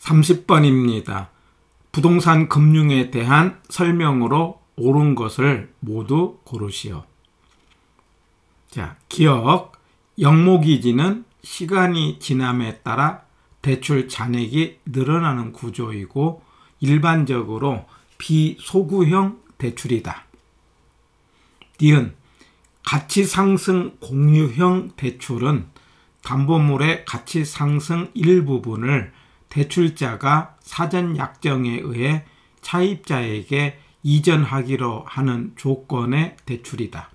30번입니다. 부동산 금융에 대한 설명으로 옳은 것을 모두 고르시오. 자, 기억. 영목이지는 시간이 지남에 따라 대출 잔액이 늘어나는 구조이고 일반적으로 비소구형 대출이다. 니은. 가치상승 공유형 대출은 담보물의 가치상승 일부분을 대출자가 사전 약정에 의해 차입자에게 이전하기로 하는 조건의 대출이다.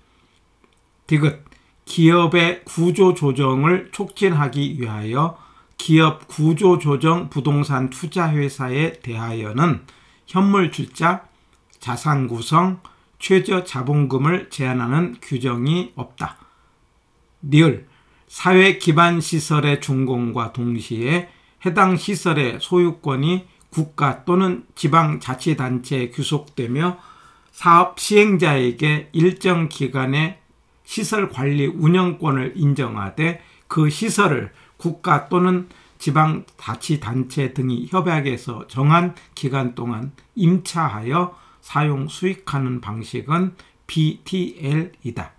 디귿. 기업의 구조조정을 촉진하기 위하여 기업 구조조정 부동산 투자회사에 대하여는 현물출자, 자산구성, 최저자본금을 제한하는 규정이 없다. 니을. 사회기반시설의 준공과 동시에 해당 시설의 소유권이 국가 또는 지방자치단체에 귀속되며 사업 시행자에게 일정 기간의 시설관리 운영권을 인정하되 그 시설을 국가 또는 지방자치단체 등이 협약해서 정한 기간 동안 임차하여 사용 수익하는 방식은 BTL이다.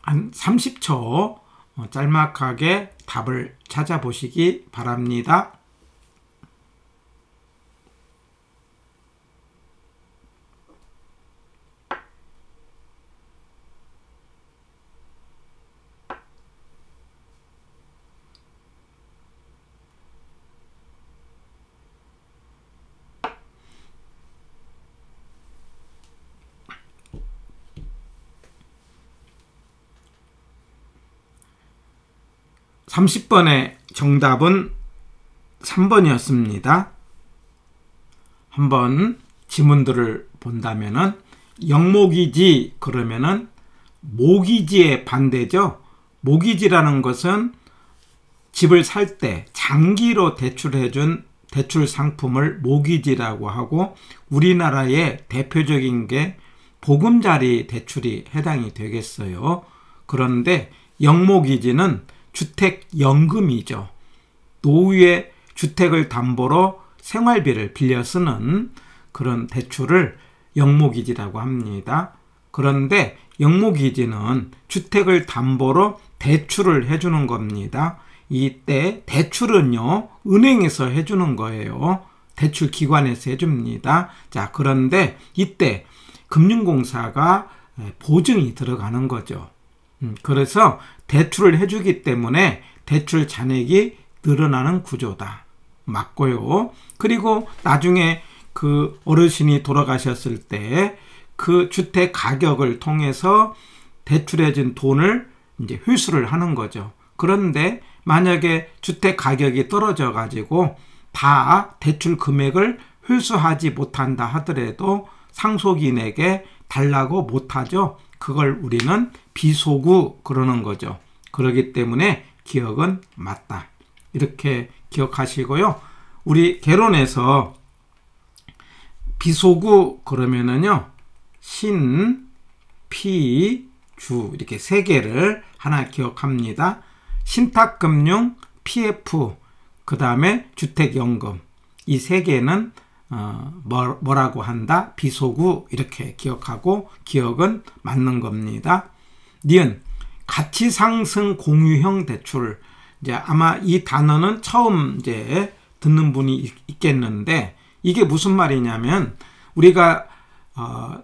한 30초 짤막하게 답을 찾아보시기 바랍니다. (30번의) 정답은 3번이었습니다. 한번 지문들을 본다면은 영목이지 그러면은 모기지의 반대죠. 모기지라는 것은 집을 살 때 장기로 대출해준 대출 상품을 모기지라고 하고 우리나라의 대표적인 게 보금자리 대출이 해당이 되겠어요. 그런데 영목이지는 주택연금이죠. 노후에 주택을 담보로 생활비를 빌려 쓰는 그런 대출을 영목이지라고 합니다. 그런데 영목이지는 주택을 담보로 대출을 해주는 겁니다. 이때 대출은요, 은행에서 해주는 거예요. 대출기관에서 해줍니다. 자, 그런데 이때 금융공사가 보증이 들어가는 거죠. 그래서 대출을 해주기 때문에 대출 잔액이 늘어나는 구조다. 맞고요. 그리고 나중에 그 어르신이 돌아가셨을 때 그 주택 가격을 통해서 대출해준 돈을 이제 회수를 하는 거죠. 그런데 만약에 주택 가격이 떨어져 가지고 다 대출 금액을 회수하지 못한다 하더라도 상속인에게 달라고 못하죠. 그걸 우리는 비소구 그러는 거죠. 그렇기 때문에 기억은 맞다. 이렇게 기억하시고요. 우리 개론에서 비소구 그러면은요, 신, 피, 주 이렇게 세 개를 하나 기억합니다. 신탁금융, PF, 그 다음에 주택연금 이 세 개는 뭐라고 한다? 비소구 이렇게 기억하고 기억은 맞는 겁니다. 니은. 가치상승 공유형 대출. 이제 아마 이 단어는 처음 이제 듣는 분이 있겠는데 이게 무슨 말이냐면 우리가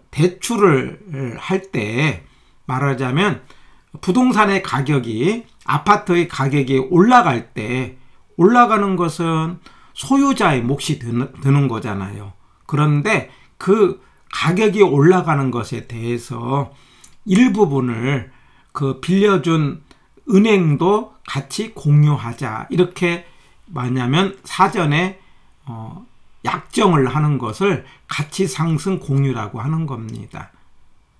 대출을 할 때 말하자면 부동산의 가격이 아파트의 가격이 올라갈 때 올라가는 것은 소유자의 몫이 드는 거잖아요. 그런데 그 가격이 올라가는 것에 대해서 일부분을 그 빌려준 은행도 같이 공유하자. 이렇게 뭐냐면 사전에 약정을 하는 것을 가치상승 공유라고 하는 겁니다.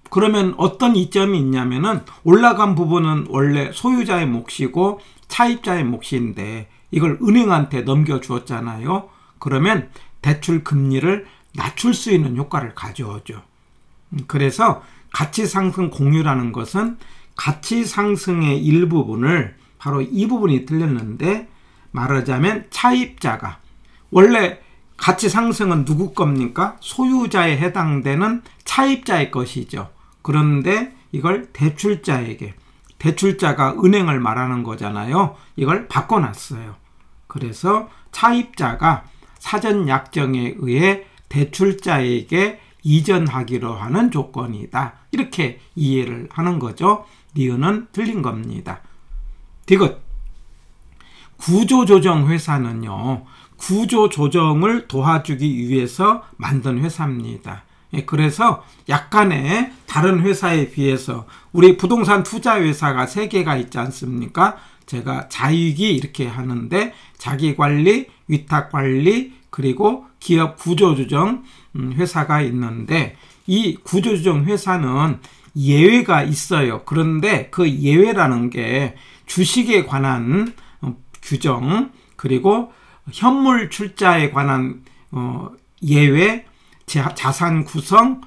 그러면 어떤 이점이 있냐면은 올라간 부분은 원래 소유자의 몫이고 차입자의 몫인데 이걸 은행한테 넘겨주었잖아요. 그러면 대출 금리를 낮출 수 있는 효과를 가져오죠. 그래서 가치상승 공유라는 것은 가치상승의 일부분을 바로 이 부분이 틀렸는데 말하자면 차입자가 원래 가치 상승은 누구 겁니까? 소유자에 해당되는 차입자의 것이죠. 그런데 이걸 대출자에게, 대출자가 은행을 말하는 거잖아요. 이걸 바꿔놨어요. 그래서 차입자가 사전 약정에 의해 대출자에게 이전하기로 하는 조건이다. 이렇게 이해를 하는 거죠. 니은은 틀린 겁니다. 디귿. 구조조정회사는요, 구조조정을 도와주기 위해서 만든 회사입니다. 그래서 약간의 다른 회사에 비해서 우리 부동산 투자회사가 3개가 있지 않습니까? 제가 자위기 이렇게 하는데 자기관리, 위탁관리, 그리고 기업 구조조정 회사가 있는데 이 구조조정 회사는 예외가 있어요. 그런데 그 예외라는 게 주식에 관한 규정, 그리고 현물 출자에 관한 예외, 자산 구성,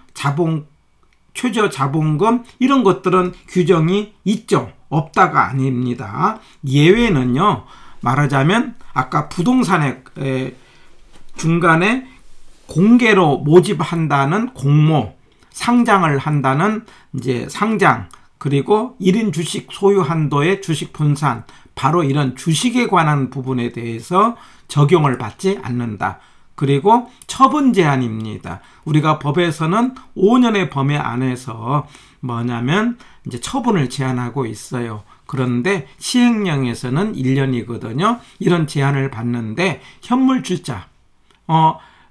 최저 자본금 이런 것들은 규정이 있죠. 없다가 아닙니다. 예외는요, 말하자면 아까 부동산에 중간에 공개로 모집한다는 공모, 상장을 한다는 이제 상장, 그리고 1인 주식 소유 한도의 주식 분산, 바로 이런 주식에 관한 부분에 대해서 적용을 받지 않는다. 그리고 처분 제한입니다. 우리가 법에서는 5년의 범위 안에서 뭐냐면 이제 처분을 제한하고 있어요. 그런데 시행령에서는 1년이거든요. 이런 제한을 받는데 현물 출자,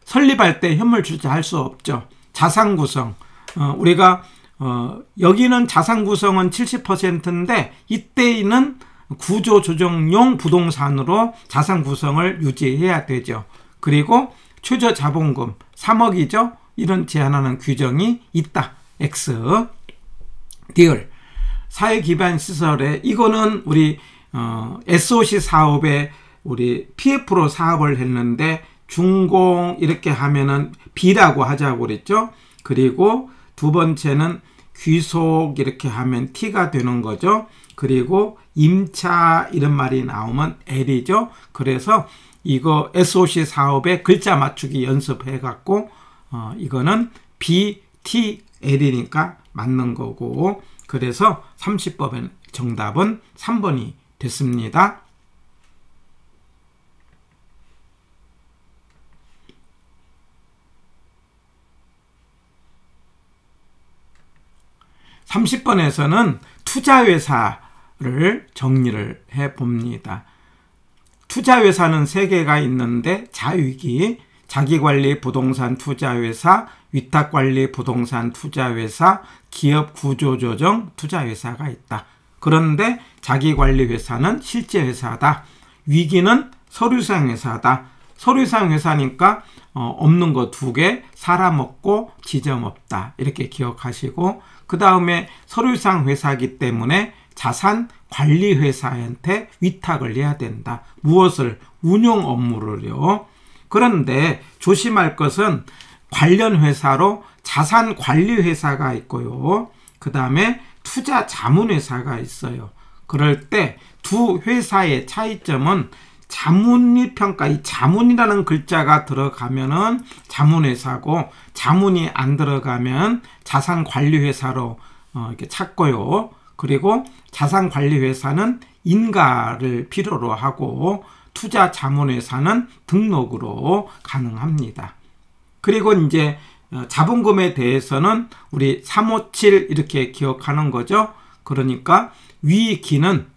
설립할 때 현물 출자 할 수 없죠. 자산 구성, 우리가 여기는 자산 구성은 70%인데 이때는 구조조정용 부동산으로 자산 구성을 유지해야 되죠. 그리고 최저 자본금 3억이죠. 이런 제한하는 규정이 있다. X. 디귿. 사회기반 시설에 이거는 우리 SOC 사업에 우리 PF로 사업을 했는데 준공 이렇게 하면은 B라고 하자고 그랬죠. 그리고 두 번째는 귀속 이렇게 하면 T가 되는 거죠. 그리고 임차 이런 말이 나오면 L이죠. 그래서 이거 SOC 사업에 글자 맞추기 연습해 갖고 이거는 BTL이니까 맞는 거고, 그래서 30법의 정답은 3번이 됐습니다. (30번에서는) 투자회사를 정리를 해봅니다. 투자회사는 3개가 있는데 자위기, 자기관리 부동산 투자회사, 위탁관리 부동산 투자회사, 기업 구조조정 투자회사가 있다. 그런데 자기관리 회사는 실제 회사다. 위기는 서류상 회사다. 서류상 회사니까 없는 거 2개, 사람 없고 지점 없다. 이렇게 기억하시고, 그 다음에 서류상 회사이기 때문에 자산 관리 회사한테 위탁을 해야 된다. 무엇을? 운용 업무를요. 그런데 조심할 것은 관련 회사로 자산 관리 회사가 있고요. 그 다음에 투자 자문 회사가 있어요. 그럴 때 두 회사의 차이점은 자문이 평가, 이 자문이라는 글자가 들어가면은 자문회사고, 자문이 안 들어가면 자산관리회사로 이렇게 찾고요. 그리고 자산관리회사는 인가를 필요로 하고, 투자자문회사는 등록으로 가능합니다. 그리고 이제 자본금에 대해서는 우리 357 이렇게 기억하는 거죠. 그러니까 위기는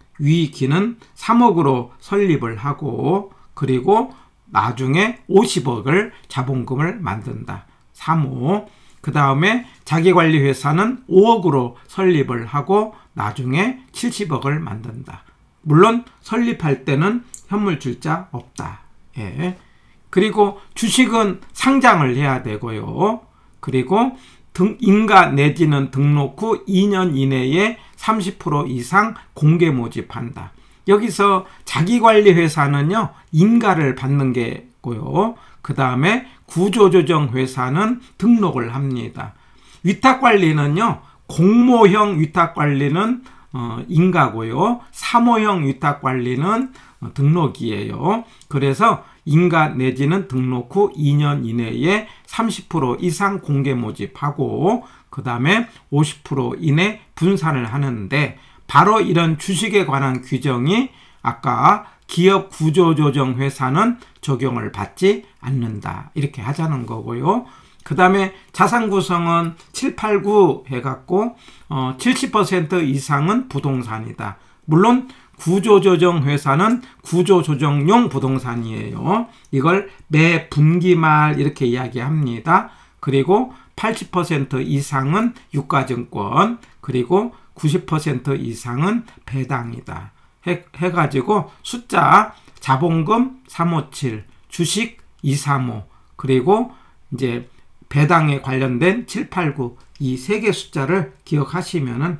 3억으로 설립을 하고, 그리고 나중에 50억을 자본금을 만든다. 3호. 그 다음에 자기관리회사는 5억으로 설립을 하고 나중에 70억을 만든다. 물론 설립할 때는 현물출자 없다. 예. 그리고 주식은 상장을 해야 되고요. 그리고 인가 내지는 등록 후 2년 이내에 30% 이상 공개 모집한다. 여기서 자기관리회사는요, 인가를 받는 게고요. 그 다음에 구조조정회사는 등록을 합니다. 위탁관리는요, 공모형 위탁관리는 인가고요. 사모형 위탁관리는 등록이에요. 그래서 인가 내지는 등록 후 2년 이내에 30% 이상 공개 모집하고 그 다음에 50% 이내 분산을 하는데 바로 이런 주식에 관한 규정이 아까 기업 구조조정 회사는 적용을 받지 않는다. 이렇게 하자는 거고요. 그 다음에 자산 구성은 7, 8, 9 해갖고 70% 이상은 부동산이다. 물론 구조조정 회사는 구조조정용 부동산이에요. 이걸 매 분기말 이렇게 이야기합니다. 그리고 80% 이상은 유가증권, 그리고 90% 이상은 배당이다. 해가지고 숫자 자본금 357, 주식 235, 그리고 이제 배당에 관련된 7, 8, 9 이 세 개 숫자를 기억하시면은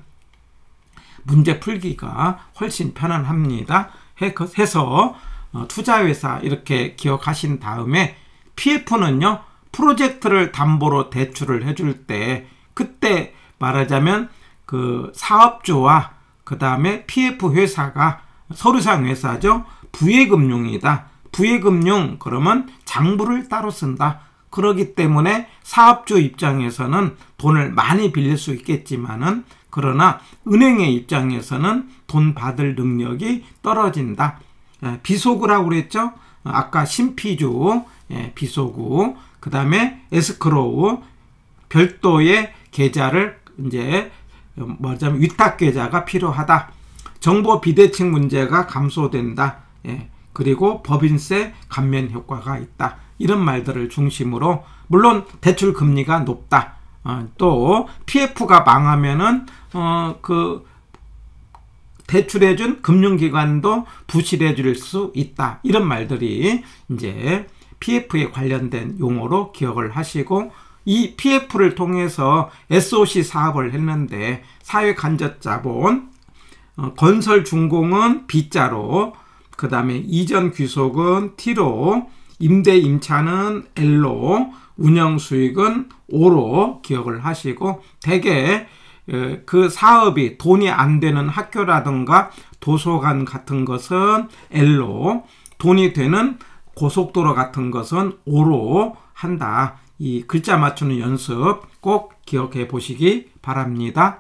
문제 풀기가 훨씬 편안합니다. 해서 투자회사 이렇게 기억하신 다음에 PF는요, 프로젝트를 담보로 대출을 해줄 때 그때 말하자면 그 사업주와 그 다음에 PF 회사가 서류상 회사죠. 부예금융이다. 부예금융 그러면 장부를 따로 쓴다. 그렇기 때문에 사업주 입장에서는 돈을 많이 빌릴 수 있겠지만은 그러나 은행의 입장에서는 돈 받을 능력이 떨어진다. 비소구라고 그랬죠. 아까 신피주, 비소구, 그 다음에 에스크로우, 별도의 계좌를 이제 말하자면 위탁 계좌가 필요하다. 정보 비대칭 문제가 감소된다. 그리고 법인세 감면 효과가 있다. 이런 말들을 중심으로 물론 대출 금리가 높다. 또 PF가 망하면은 그 대출해준 금융기관도 부실해 줄 수 있다. 이런 말들이 이제 PF에 관련된 용어로 기억을 하시고 이 PF를 통해서 SOC 사업을 했는데 사회간접자본, 건설중공은 B자로, 그 다음에 이전귀속은 T로, 임대임차는 L로, 운영수익은 O로 기억을 하시고 대개 그 사업이 돈이 안 되는 학교라든가 도서관 같은 것은 L로, 돈이 되는 고속도로 같은 것은 O로 한다. 이 글자 맞추는 연습 꼭 기억해 보시기 바랍니다.